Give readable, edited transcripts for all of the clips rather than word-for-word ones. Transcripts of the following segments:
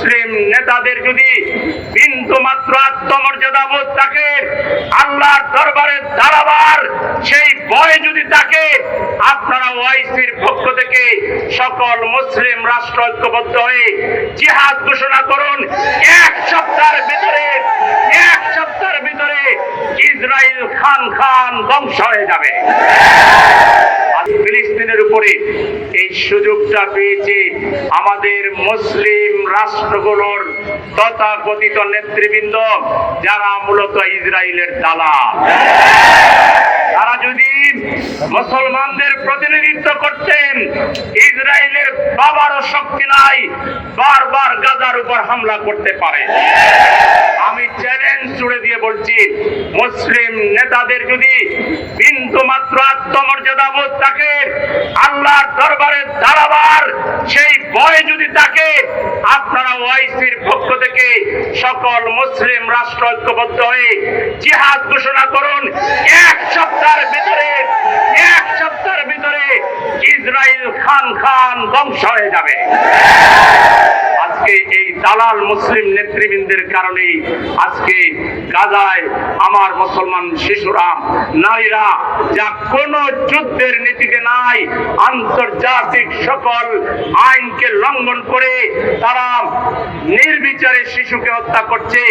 মুসলিম নেতাদের যদি বিন্দু মাত্র আত্মমর্যাদা বোধ থাকে, আল্লাহর দরবারে দাঁড়াবার সেই ভয় যদি থাকে, আপনারা ওআইসির পক্ষ থেকে সকল মুসলিম রাষ্ট্র ঐক্যবদ্ধ হয়ে জিহাদ ঘোষণা করুন। এক সপ্তাহের ভিতরে ইসরায়েল খান ধ্বংস হয়ে যাবে। ফিলিস্তিনের উপরে এই সুযোগটা পেয়েছে আমাদের মুসলিম রাষ্ট্রগুলোর তথাকথিত নেতৃবৃন্দ, যারা মূলত ইসরায়েলের দালাল। তারা যদি মুসলমানদের প্রতিনিধিত্ব করতেন, ইসরায়েলের বাবারও শক্তি নাই বারবার গাজার উপর হামলা করতে পারে। আমি চ্যালেঞ্জ ছুড়ে দিয়ে বলছি, মুসলিম নেতাদের যদি বিন্দু মাত্র আত্মমর্যাদা বোধ থাকে, আল্লাহর দরবারে দাঁড়াবার সেই ভয় যদি থাকে, আপনারা ওআইসির পক্ষ থেকে সকল মুসলিম রাষ্ট্র ঐক্যবদ্ধ হয়ে জিহাদ ঘোষণা করুন। এক সপ্তাহের ভিতরে ইসরায়েল খান ধ্বংস হয়ে যাবে। আজকে এই দালাল মুসলিম নেতৃবৃন্দের কারণেই আজকে গাজায় আমার মুসলমান শিশুরা, নারীরা যা কোন যুদ্ধের নীতিতে নাই, আন্তর্জাতিক সকল আইনকে লঙ্ঘন করে তারা নির্বিচারে শিশুকে হত্যা করছে,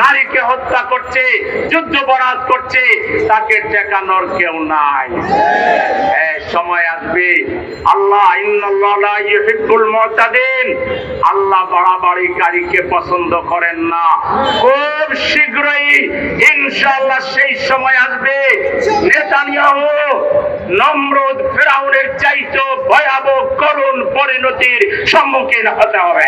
নারীকে হত্যা করছে, যুদ্ধাপরাধ করছে, তাকে ঠেকানোর কেউ নাই। সময় আসবে, আল্লাহ ইন্নাল্লাহ লা ইউহিব্বুল মুতাদিন, আল্লাহ বাড়াবাড়িকারীকে পছন্দ করেন না। খুব শীঘ্রই ইনশাআল্লাহ সেই সময় আসবে, নেতানিয়াহু নমরুদ ফিরাউনের চাইতে ভয়াবহ করুণ পরিণতির সম্মুখীন হতে হবে।